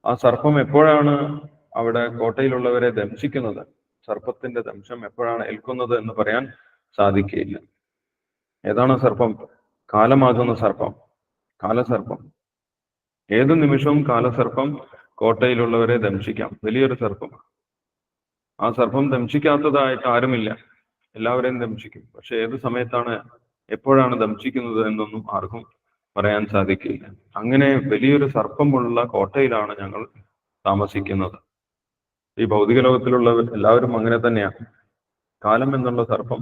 ആ സർപ്പം എപ്പോഴാണ് അവിടെ കോട്ടയിലുള്ളവരെ ദംശിക്കുന്നത്, സർപ്പത്തിന്റെ ദംശം എപ്പോഴാണ് ഏൽക്കുന്നത് എന്ന് പറയാൻ സാധിക്കുകയില്ല. ഏതാണ് സർപ്പം? കാലമാകുന്ന സർപ്പം, കാലസർപ്പം. ഏതു നിമിഷവും കാലസർപ്പം കോട്ടയിലുള്ളവരെ ദംശിക്കാം. വലിയൊരു സർപ്പം. ആ സർപ്പം ദംശിക്കാത്തതായിട്ട് ആരുമില്ല, എല്ലാവരെയും ദംശിക്കും. പക്ഷെ ഏത് സമയത്താണ്, എപ്പോഴാണ് ദംശിക്കുന്നത് എന്നൊന്നും ആർക്കും പറയാൻ സാധിക്കില്ല. അങ്ങനെ വലിയൊരു സർപ്പമുള്ള കോട്ടയിലാണ് ഞങ്ങൾ താമസിക്കുന്നത്. ഈ ഭൗതിക ലോകത്തിലുള്ളവർ എല്ലാവരും അങ്ങനെ തന്നെയാണ്. കാലം എന്നുള്ള സർപ്പം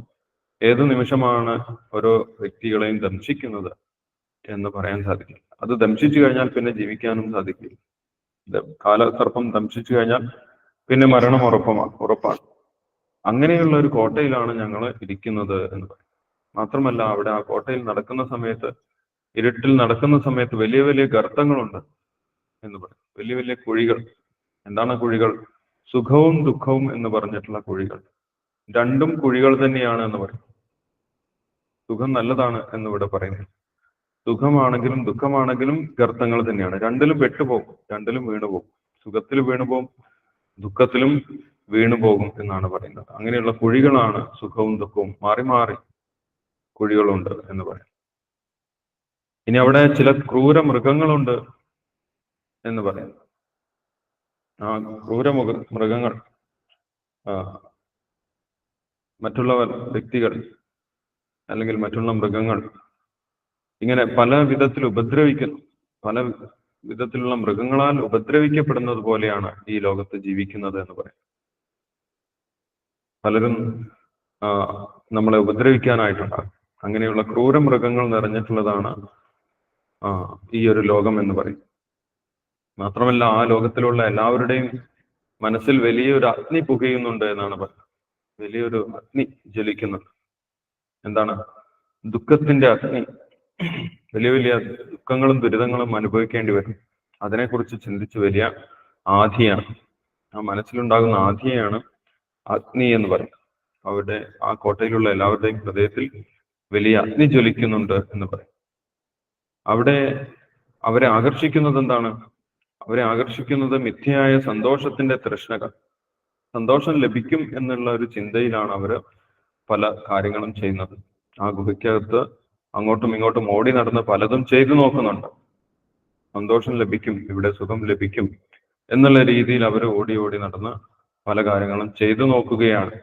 ഏതു നിമിഷമാണ് ഓരോ വ്യക്തികളെയും ദംശിക്കുന്നത് എന്ന് പറയാൻ സാധിക്കില്ല. അത് ദംശിച്ചു കഴിഞ്ഞാൽ പിന്നെ ജീവിക്കാനും സാധിക്കില്ല. കാലസർപ്പം ദംശിച്ചു കഴിഞ്ഞാൽ പിന്നെ മരണം ഉറപ്പാണ്. അങ്ങനെയുള്ള ഒരു കോട്ടയിലാണ് ഞങ്ങൾ ഇരിക്കുന്നത് എന്ന് പറയും. മാത്രമല്ല, അവിടെ ആ കോട്ടയിൽ നടക്കുന്ന സമയത്ത്, ഇരുട്ടിൽ നടക്കുന്ന സമയത്ത് വലിയ വലിയ ഗർത്തങ്ങളുണ്ട് എന്ന് പറയും. വലിയ വലിയ കുഴികൾ. എന്താണ് കുഴികൾ? സുഖവും ദുഃഖവും എന്ന് പറഞ്ഞിട്ടുള്ള കുഴികൾ. രണ്ടും കുഴികൾ തന്നെയാണ് എന്ന് പറയും. സുഖം നല്ലതാണ് എന്നിവിടെ പറയുന്നു. സുഖമാണെങ്കിലും ദുഃഖമാണെങ്കിലും ഗർത്തങ്ങൾ തന്നെയാണ്. രണ്ടിലും പെട്ടുപോകും, രണ്ടിലും വീണുപോകും. സുഖത്തിൽ വീണുപോകും, ദുഃഖത്തിലും വീണുപോകും എന്നാണ് പറയുന്നത്. അങ്ങനെയുള്ള കുഴികളാണ് സുഖവും ദുഃഖവും, മാറി മാറി കുഴികളുണ്ട് എന്ന് പറയും. ഇനി അവിടെ ചില ക്രൂര മൃഗങ്ങളുണ്ട് എന്ന് പറയുന്നു. ആ ക്രൂര മൃഗങ്ങൾ മറ്റുള്ള വ്യക്തികൾ അല്ലെങ്കിൽ മറ്റുള്ള മൃഗങ്ങൾ ഇങ്ങനെ പല വിധത്തിൽ ഉപദ്രവിക്കുന്നു. പല വിധത്തിലുള്ള മൃഗങ്ങളാൽ ഉപദ്രവിക്കപ്പെടുന്നത് പോലെയാണ് ഈ ലോകത്ത് ജീവിക്കുന്നത് എന്ന് പറയും. പലരും നമ്മളെ ഉപദ്രവിക്കാനായിട്ടുണ്ടാകും. അങ്ങനെയുള്ള ക്രൂര മൃഗങ്ങൾ നിറഞ്ഞിട്ടുള്ളതാണ് ഈ ഒരു ലോകം എന്ന് പറയും. മാത്രമല്ല ആ ലോകത്തിലുള്ള എല്ലാവരുടെയും മനസ്സിൽ വലിയൊരു അഗ്നി പുകയുന്നുണ്ട് എന്നാണ് പറയുന്നത്. വലിയൊരു അഗ്നി ജ്വലിക്കുന്നുണ്ട്. എന്താണ്? ദുഃഖത്തിന്റെ അഗ്നി. വലിയ വലിയ ദുഃഖങ്ങളും ദുരിതങ്ങളും അനുഭവിക്കേണ്ടി വരും. അതിനെക്കുറിച്ച് ചിന്തിച്ച് വലിയ ആധിയാണ്, ആ മനസ്സിലുണ്ടാകുന്ന ആധിയാണ് അഗ്നി എന്ന് പറയും. അവരുടെ ആ കോട്ടയിലുള്ള എല്ലാവരുടെയും ഹൃദയത്തിൽ വലിയ അഗ്നി ജ്വലിക്കുന്നുണ്ട് എന്ന് പറയും. അവിടെ അവരെ ആകർഷിക്കുന്നത് എന്താണ്? അവരെ ആകർഷിക്കുന്നത് മിഥ്യയായ സന്തോഷത്തിന്റെ തൃഷ്ണകൾ. സന്തോഷം ലഭിക്കും എന്നുള്ള ഒരു ചിന്തയിലാണ് അവര് പല കാര്യങ്ങളും ചെയ്യുന്നത്. ആ ഗുഹയ്ക്കകത്ത് അങ്ങോട്ടും ഇങ്ങോട്ടും ഓടി നടന്ന് പലതും ചെയ്തു നോക്കുന്നുണ്ട്. സന്തോഷം ലഭിക്കും, ഇവിടെ സുഖം ലഭിക്കും എന്നുള്ള രീതിയിൽ അവർ ഓടി ഓടി നടന്ന് പല കാര്യങ്ങളും ചെയ്തു നോക്കുകയാണ്.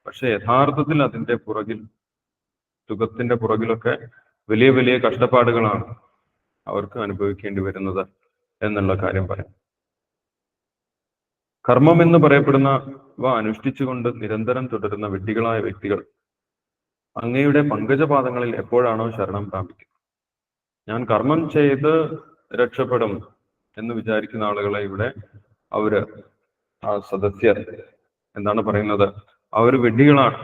പക്ഷെ യഥാർത്ഥത്തിൽ അതിന്റെ പുറകിൽ, സുഖത്തിന്റെ പുറകിലൊക്കെ വലിയ വലിയ കഷ്ടപ്പാടുകളാണ് അവർക്ക് അനുഭവിക്കേണ്ടി വരുന്നത് എന്നുള്ള കാര്യം പറയാം. കർമ്മം എന്ന് പറയപ്പെടുന്നവ അനുഷ്ഠിച്ചുകൊണ്ട് നിരന്തരം തുടരുന്ന വിഡ്ഢികളായ വ്യക്തികൾ അങ്ങയുടെ പങ്കജപാദങ്ങളിൽ എപ്പോഴാണോ ശരണം പ്രാപിക്കുന്നത്? ഞാൻ കർമ്മം ചെയ്ത് രക്ഷപ്പെടും എന്ന് വിചാരിക്കുന്ന ആളുകളെ ഇവിടെ അവര് ആ സദസ്യർ എന്താണ് പറയുന്നത്? അവർ വിഡ്ഢികളാണ്.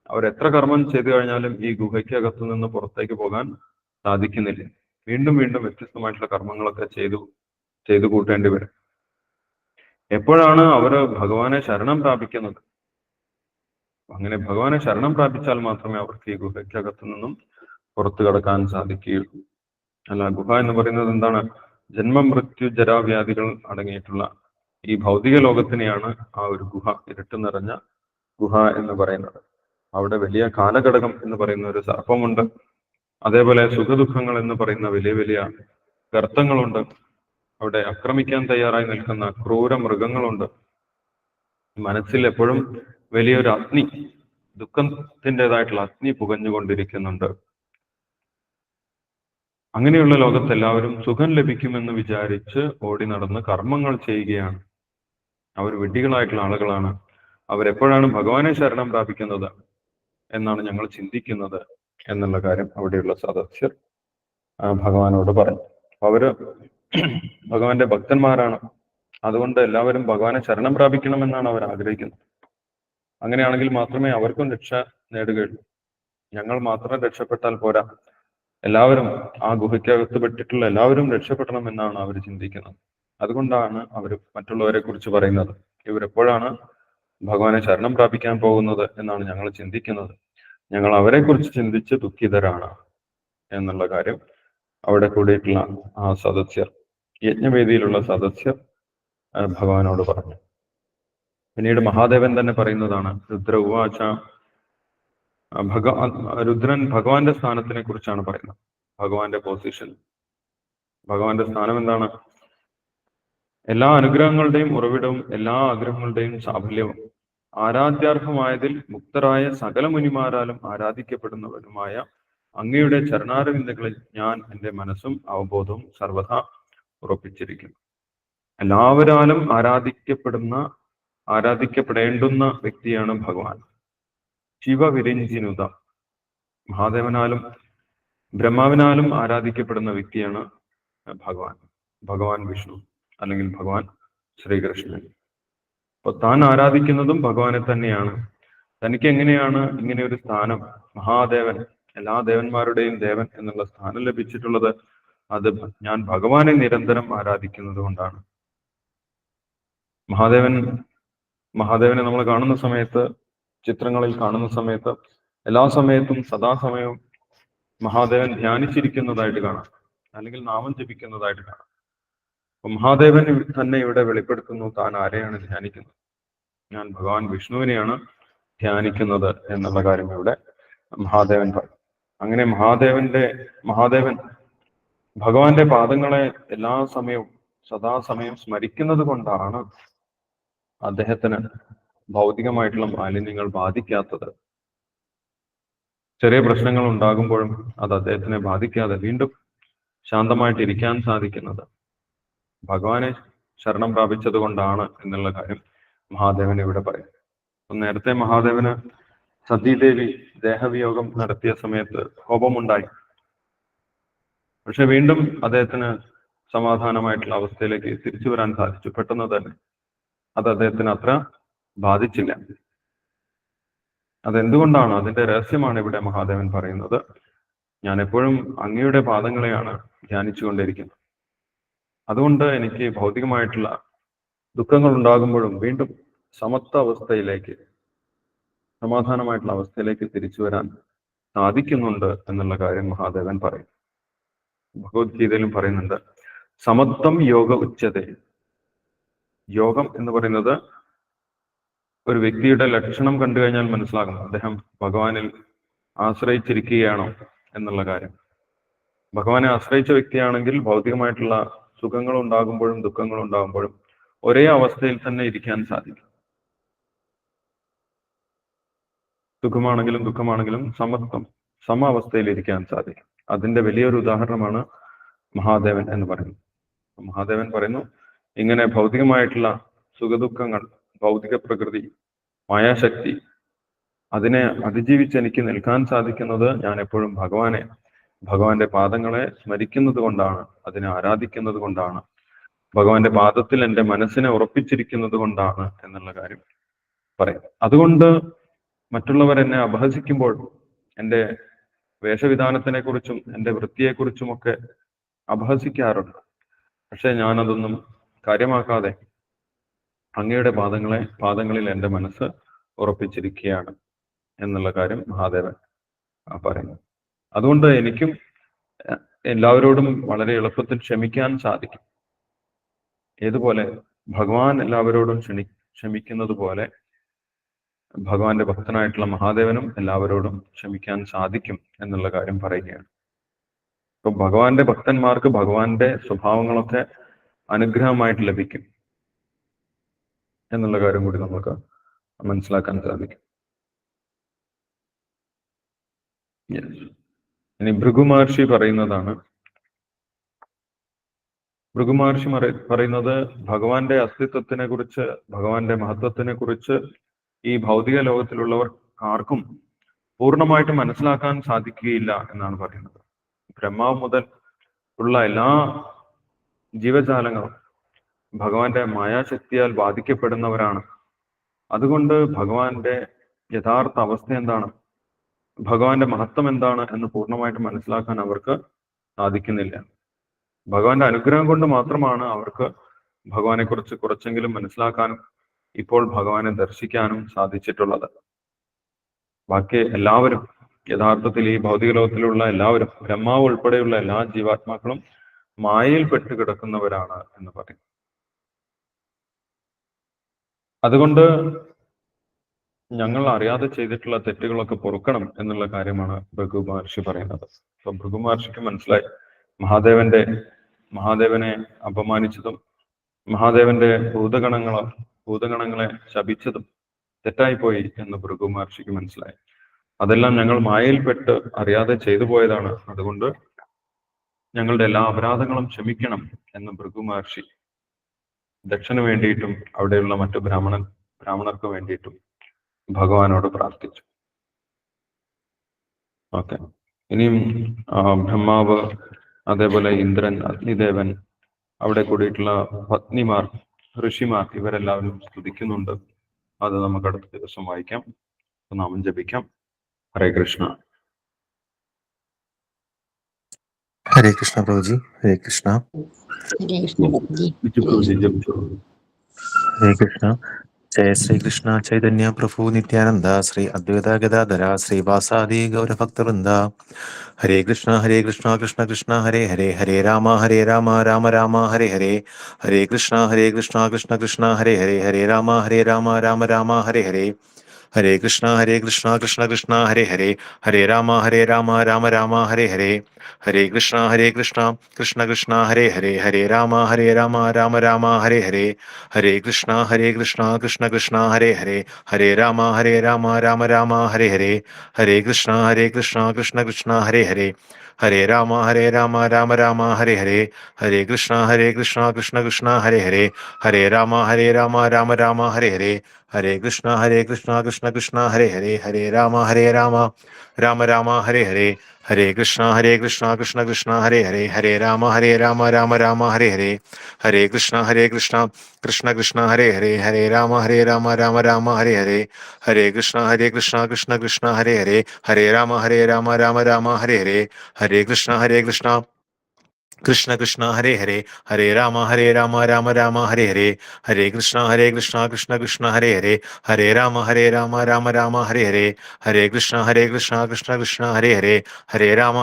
അവരെത്ര കർമ്മം ചെയ്തു കഴിഞ്ഞാലും ഈ ഗുഹയ്ക്കകത്തു നിന്ന് പുറത്തേക്ക് പോകാൻ സാധിക്കുന്നില്ല. വീണ്ടും വീണ്ടും വ്യത്യസ്തമായിട്ടുള്ള കർമ്മങ്ങളൊക്കെ ചെയ്തു കൂട്ടേണ്ടി വരും. എപ്പോഴാണ് അവര് ഭഗവാനെ ശരണം പ്രാപിക്കുന്നത്? അങ്ങനെ ഭഗവാനെ ശരണം പ്രാപിച്ചാൽ മാത്രമേ അവർക്ക് ഈ ഗുഹയ്ക്കകത്തു നിന്നും പുറത്തു കടക്കാൻ സാധിക്കുകയുള്ളൂ. അല്ല, ഗുഹ എന്ന് പറയുന്നത് എന്താണ്? ജന്മം, മൃത്യു, ജരാവ്യാധികൾ അടങ്ങിയിട്ടുള്ള ഈ ഭൗതിക ലോകത്തിനെയാണ് ആ ഒരു ഗുഹ, ഇരുട്ട് നിറഞ്ഞ ഗുഹ എന്ന് പറയുന്നത്. അവിടെ വലിയ കാലഘടകം എന്ന് പറയുന്ന ഒരു സർപ്പമുണ്ട്. അതേപോലെ സുഖദുഃഖങ്ങൾ എന്ന് പറയുന്ന വലിയ വലിയ ഗർത്തങ്ങളുണ്ട്. അവിടെ ആക്രമിക്കാൻ തയ്യാറായി നിൽക്കുന്ന ക്രൂര മൃഗങ്ങളുണ്ട്. മനസ്സിൽ എപ്പോഴും വലിയൊരു അഗ്നി, ദുഃഖത്തിൻ്റെതായിട്ടുള്ള അഗ്നി പുകഞ്ഞുകൊണ്ടിരിക്കുന്നുണ്ട്. അങ്ങനെയുള്ള ലോകത്ത് എല്ലാവരും സുഖം ലഭിക്കുമെന്ന് വിചാരിച്ച് ഓടി നടന്ന് കർമ്മങ്ങൾ ചെയ്യുകയാണ്. അവർ വിഡ്ഢികളായിട്ടുള്ള ആളുകളാണ്. അവരെപ്പോഴാണ് ഭഗവാനെ ശരണം പ്രാപിക്കുന്നത് എന്നാണ് ഞങ്ങൾ ചിന്തിക്കുന്നത് എന്നുള്ള കാര്യം അവിടെയുള്ള സദസ്യർ ഭഗവാനോട് പറഞ്ഞു. അവര് ഭഗവാന്റെ ഭക്തന്മാരാണ്. അതുകൊണ്ട് എല്ലാവരും ഭഗവാനെ ശരണം പ്രാപിക്കണമെന്നാണ് അവർ ആഗ്രഹിക്കുന്നത്. അങ്ങനെയാണെങ്കിൽ മാത്രമേ അവർക്കും രക്ഷ നേടുകയുള്ളൂ. ഞങ്ങൾ മാത്രം രക്ഷപ്പെട്ടാൽ പോരാ, എല്ലാവരും ആ ഗുഹയ്ക്കകത്ത് പെട്ടിട്ടുള്ള എല്ലാവരും രക്ഷപ്പെടണമെന്നാണ് അവർ ചിന്തിക്കുന്നത്. അതുകൊണ്ടാണ് അവർ മറ്റുള്ളവരെ കുറിച്ച് പറയുന്നത്. ഇവരെപ്പോഴാണ് ഭഗവാനെ ശരണം പ്രാപിക്കാൻ പോകുന്നത് എന്നാണ് ഞങ്ങൾ ചിന്തിക്കുന്നത്. ഞങ്ങൾ അവരെ കുറിച്ച് ചിന്തിച്ച് ദുഃഖിതരാണ് എന്നുള്ള കാര്യം അവിടെ കൂടിയിട്ടുള്ള ആ സദസ്യർ, യജ്ഞവേദിയിലുള്ള സദസ്യർ ഭഗവാനോട് പറഞ്ഞു. പിന്നീട് മഹാദേവൻ തന്നെ പറയുന്നതാണ്, രുദ്ര ഉവാച, രുദ്രൻ ഭഗവാന്റെ സ്ഥാനത്തിനെ കുറിച്ചാണ് പറയുന്നത്. ഭഗവാന്റെ പൊസിഷൻ, ഭഗവാന്റെ സ്ഥാനം എന്താണ്? എല്ലാ അനുഗ്രഹങ്ങളുടെയും ഉറവിടവും എല്ലാ ആഗ്രഹങ്ങളുടെയും സാഫല്യവും ആരാധ്യാർഹമായതിൽ മുക്തരായ സകല മുനിമാരാലും ആരാധിക്കപ്പെടുന്നവരുമായ അങ്ങയുടെ ചരണാരവിന്ദങ്ങളിൽ ഞാൻ എൻ്റെ മനസ്സും അവബോധവും സർവഥാ ഉറപ്പിച്ചിരിക്കുന്നു. എല്ലാവരാലും ആരാധിക്കപ്പെടേണ്ടുന്ന വ്യക്തിയാണ് ഭഗവാൻ. ശിവവിരഞ്ജിനുത, മഹാദേവനാലും ബ്രഹ്മാവിനാലും ആരാധിക്കപ്പെടുന്ന വ്യക്തിയാണ് ഭഗവാൻ വിഷ്ണു അല്ലെങ്കിൽ ഭഗവാൻ ശ്രീകൃഷ്ണൻ. അപ്പൊ താൻ ആരാധിക്കുന്നതും ഭഗവാനെ തന്നെയാണ്. തനിക്ക് എങ്ങനെയാണ് ഇങ്ങനെ ഒരു സ്ഥാനം, മഹാദേവൻ, എല്ലാ ദേവന്മാരുടെയും ദേവൻ എന്നുള്ള സ്ഥാനം ലഭിച്ചിട്ടുള്ളത്? അത് ഞാൻ ഭഗവാനെ നിരന്തരം ആരാധിക്കുന്നത് കൊണ്ടാണ്. മഹാദേവനെ നമ്മൾ കാണുന്ന സമയത്ത്, ചിത്രങ്ങളിൽ കാണുന്ന സമയത്ത്, എല്ലാ സമയത്തും സദാസമയവും മഹാദേവൻ ധ്യാനിച്ചിരിക്കുന്നതായിട്ട് കാണാം, അല്ലെങ്കിൽ നാമം ജപിക്കുന്നതായിട്ട് കാണാം. അപ്പൊ മഹാദേവൻ തന്നെ ഇവിടെ വെളിപ്പെടുത്തുന്നു താൻ ആരെയാണ് ധ്യാനിക്കുന്നത്. ഞാൻ ഭഗവാൻ വിഷ്ണുവിനെയാണ് ധ്യാനിക്കുന്നത് എന്നുള്ള കാര്യം ഇവിടെ മഹാദേവൻ പറയും. അങ്ങനെ മഹാദേവൻ ഭഗവാന്റെ പാദങ്ങളെ എല്ലാ സമയവും സദാസമയം സ്മരിക്കുന്നത് കൊണ്ടാണ് അദ്ദേഹത്തിന് ഭൗതികമായിട്ടുള്ള മാലിന്യങ്ങൾ ബാധിക്കാത്തത്. ചെറിയ പ്രശ്നങ്ങൾ ഉണ്ടാകുമ്പോഴും അത് അദ്ദേഹത്തിനെ ബാധിക്കാതെ വീണ്ടും ശാന്തമായിട്ട് ഇരിക്കാൻ സാധിക്കുന്നത് ഭഗവാനെ ശരണം പ്രാപിച്ചത് കൊണ്ടാണ് എന്നുള്ള കാര്യം മഹാദേവൻ ഇവിടെ പറയും. നേരത്തെ മഹാദേവന് സതീദേവി ദേഹവിയോഗം നടത്തിയ സമയത്ത് കോപമുണ്ടായി. പക്ഷെ വീണ്ടും അദ്ദേഹത്തിന് സമാധാനമായിട്ടുള്ള അവസ്ഥയിലേക്ക് തിരിച്ചു വരാൻ സാധിച്ചു. പെട്ടെന്ന് തന്നെ അത് അദ്ദേഹത്തിന് അത്ര ബാധിച്ചില്ല. അതെന്തുകൊണ്ടാണ്? അതിന്റെ രഹസ്യമാണ് ഇവിടെ മഹാദേവൻ പറയുന്നത്. ഞാൻ എപ്പോഴും അങ്ങയുടെ പാദങ്ങളെയാണ് ധ്യാനിച്ചുകൊണ്ടിരിക്കുന്നത്. അതുകൊണ്ട് എനിക്ക് ഭൗതികമായിട്ടുള്ള ദുഃഖങ്ങൾ ഉണ്ടാകുമ്പോഴും വീണ്ടും സമത്വ അവസ്ഥയിലേക്ക്, സമാധാനമായിട്ടുള്ള അവസ്ഥയിലേക്ക് തിരിച്ചു വരാൻ സാധിക്കുന്നുണ്ട് എന്നുള്ള കാര്യം മഹാദേവൻ പറയും. ഭഗവത്ഗീതയിലും പറയുന്നുണ്ട്, സമത്വം യോഗ ഉച്ചതേ. യോഗം എന്ന് പറയുന്നത് ഒരു വ്യക്തിയുടെ ലക്ഷണം കണ്ടു കഴിഞ്ഞാൽ മനസ്സിലാകും അദ്ദേഹം ഭഗവാനിൽ ആശ്രയിച്ചിരിക്കുകയാണോ എന്നുള്ള കാര്യം. ഭഗവാനെ ആശ്രയിച്ച വ്യക്തിയാണെങ്കിൽ ഭൗതികമായിട്ടുള്ള സുഖങ്ങൾ ഉണ്ടാകുമ്പോഴും ദുഃഖങ്ങൾ ഉണ്ടാകുമ്പോഴും ഒരേ അവസ്ഥയിൽ തന്നെ ഇരിക്കാൻ സാധിക്കും. സുഖമാണെങ്കിലും ദുഃഖമാണെങ്കിലും സമ അവസ്ഥയിൽ ഇരിക്കാൻ സാധിക്കും. അതിന്റെ വലിയൊരു ഉദാഹരണമാണ് മഹാദേവൻ എന്ന് പറയുന്നത്. മഹാദേവൻ പറയുന്നു, ഇങ്ങനെ ഭൗതികമായിട്ടുള്ള സുഖദുഃഖങ്ങൾ, ഭൗതിക പ്രകൃതി, മായാശക്തി, അതിനെ അതിജീവിച്ച് എനിക്ക് നിൽക്കാൻ സാധിക്കുന്നത് ഞാൻ എപ്പോഴും ഭഗവാന്റെ പാദങ്ങളെ സ്മരിക്കുന്നത് കൊണ്ടാണ്, അതിനെ ആരാധിക്കുന്നത് കൊണ്ടാണ്, ഭഗവാന്റെ പാദത്തിൽ എൻ്റെ മനസ്സിനെ ഉറപ്പിച്ചിരിക്കുന്നത് കൊണ്ടാണ് എന്നുള്ള കാര്യം പറയും. അതുകൊണ്ട് മറ്റുള്ളവർ എന്നെ അപഹസിക്കുമ്പോൾ എൻ്റെ വേഷവിധാനത്തിനെ കുറിച്ചും എൻ്റെ വൃത്തിയെക്കുറിച്ചുമൊക്കെ അപഹസിക്കാറുണ്ട്. പക്ഷെ ഞാനതൊന്നും കാര്യമാക്കാതെ അങ്ങയുടെ പാദങ്ങളിൽ എൻ്റെ മനസ്സ് ഉറപ്പിച്ചിരിക്കുകയാണ് എന്നുള്ള കാര്യം മഹാദേവൻ പറയുന്നു. അതുകൊണ്ട് എനിക്കും എല്ലാവരോടും വളരെ എളുപ്പത്തിൽ ക്ഷമിക്കാൻ സാധിക്കും. ഏതുപോലെ ഭഗവാൻ എല്ലാവരോടും ക്ഷമിക്കുന്നത് പോലെ ഭഗവാന്റെ ഭക്തനായിട്ടുള്ള മഹാദേവനും എല്ലാവരോടും ക്ഷമിക്കാൻ സാധിക്കും എന്നുള്ള കാര്യം പറയുകയാണ്. അപ്പൊ ഭഗവാന്റെ ഭക്തന്മാർക്ക് ഭഗവാന്റെ സ്വഭാവങ്ങളൊക്കെ അനുഗ്രഹമായിട്ട് ലഭിക്കും എന്നുള്ള കാര്യം കൂടി നമുക്ക് മനസ്സിലാക്കാൻ സാധിക്കും. ഇനി ഭൃഗു മഹർഷി പറയുന്നതാണ്. ഭൃഗു മഹർഷി പറയുന്നത് ഭഗവാന്റെ അസ്തിത്വത്തിനെ കുറിച്ച്, ഭഗവാന്റെ മഹത്വത്തിനെ കുറിച്ച് ഈ ഭൗതിക ലോകത്തിലുള്ളവർ ആർക്കും പൂർണ്ണമായിട്ട് മനസ്സിലാക്കാൻ സാധിക്കുകയില്ല എന്നാണ് പറയുന്നത്. ബ്രഹ്മാവ് മുതൽ ഉള്ള എല്ലാ ജീവജാലങ്ങളും ഭഗവാന്റെ മായാശക്തിയാൽ ബാധിക്കപ്പെടുന്നവരാണ്. അതുകൊണ്ട് ഭഗവാന്റെ യഥാർത്ഥ അവസ്ഥ എന്താണ്, ഭഗവാന്റെ മഹത്വം എന്താണ് എന്ന് പൂർണ്ണമായിട്ട് മനസ്സിലാക്കാൻ അവർക്ക് സാധിക്കുന്നില്ല. ഭഗവാന്റെ അനുഗ്രഹം കൊണ്ട് മാത്രമാണ് അവർക്ക് ഭഗവാനെ കുറിച്ച് കുറച്ചെങ്കിലും മനസ്സിലാക്കാനും ഇപ്പോൾ ഭഗവാനെ ദർശിക്കാനും സാധിച്ചിട്ടുള്ളത്. ബാക്കി എല്ലാവരും യഥാർത്ഥത്തിൽ ഈ ഭൗതിക ലോകത്തിലുള്ള എല്ലാവരും, ബ്രഹ്മാവ് ഉൾപ്പെടെയുള്ള എല്ലാ ജീവാത്മാക്കളും മായയിൽ പെട്ട് കിടക്കുന്നവരാണ് എന്ന് പറയും. അതുകൊണ്ട് ഞങ്ങൾ അറിയാതെ ചെയ്തിട്ടുള്ള തെറ്റുകളൊക്കെ പൊറുക്കണം എന്നുള്ള കാര്യമാണ് ഭൃഗു മഹർഷി പറയുന്നത്. അപ്പൊ ഭൃഗു മഹർഷിക്ക് മനസ്സിലായി മഹാദേവനെ അപമാനിച്ചതും മഹാദേവന്റെ ഭൂതഗണങ്ങളെ ശപിച്ചതും തെറ്റായിപ്പോയി എന്ന് ഭൃഗു മഹർഷിക്ക് മനസ്സിലായി. അതെല്ലാം ഞങ്ങൾ മായയിൽപ്പെട്ട് അറിയാതെ ചെയ്തു പോയതാണ്. അതുകൊണ്ട് ഞങ്ങളുടെ എല്ലാ അപരാധങ്ങളും ക്ഷമിക്കണം എന്ന് ഭൃഗു മഹർഷി ദക്ഷന് വേണ്ടിയിട്ടും അവിടെയുള്ള മറ്റു ബ്രാഹ്മണർക്ക് വേണ്ടിയിട്ടും ഭഗവാനോട് പ്രാർത്ഥിച്ചു. ഓക്കെ, ഇനിയും ബ്രഹ്മാവ്, അതേപോലെ ഇന്ദ്രൻ, അഗ്നിദേവൻ, അവിടെ കൂടിയിട്ടുള്ള പത്നിമാർ, ഋഷിമാർ, ഇവരെല്ലാവരും സ്തുതിക്കുന്നുണ്ട്. അത് നമുക്ക് അടുത്ത ദിവസം വായിക്കാം, നാമം ജപിക്കാം. ഹരേ കൃഷ്ണ. ഹരേ കൃഷ്ണ പ്രഭുജി. ഹരേ കൃഷ്ണ. ഹരേ കൃഷ്ണ പ്രഭുജി. ഹരേ കൃഷ്ണ. जय श्री कृष्ण चैतन्य प्रभु नित्यानंद श्री अद्वैत गदाधर श्रीवासादि गौरभक्तवृंद हरे कृष्ण कृष्ण कृष्ण हरे हरे हरे राम राम राम हरे हरे हरे कृष्ण कृष्ण कृष्ण हरे हरे हरे राम राम राम हरे हरे हरे कृष्ण कृष्ण कृष्ण हरे हरे हरे राम राम राम हरे हरे हरे कृष्ण कृष्ण कृष्ण हरे हरे हरे राम राम राम हरे हरे हरे कृष्ण कृष्ण कृष्ण हरे हरे हरे राम राम राम हरे हरे हरे कृष्ण कृष्ण कृष्ण हरे हरे हरे राम राम राम हरे हरे हरे कृष्ण कृष्ण कृष्ण हरे हरे हरे राम राम राम हरे हरे हरे कृष्ण कृष्ण कृष्ण हरे हरे हरे राम राम राम हरे हरे हरे कृष्ण कृष्ण कृष्ण हरे हरे हरे राम राम राम हरे हरे हरे कृष्ण कृष्ण कृष्ण हरे हरे हरे राम राम राम हरे हरे हरे कृष्ण कृष्ण कृष्ण हरे हरे हरे राम राम हरे हरे हरे कृष्ण कृष्ण कृष्ण हरे हरे हरे राम राम राम हरे हरे हरे कृष्ण कृष्ण कृष्ण हरे हरे हरे राम राम राम हरे हरे हरे कृष्ण कृष्ण कृष्ण हरे हरे हरे राम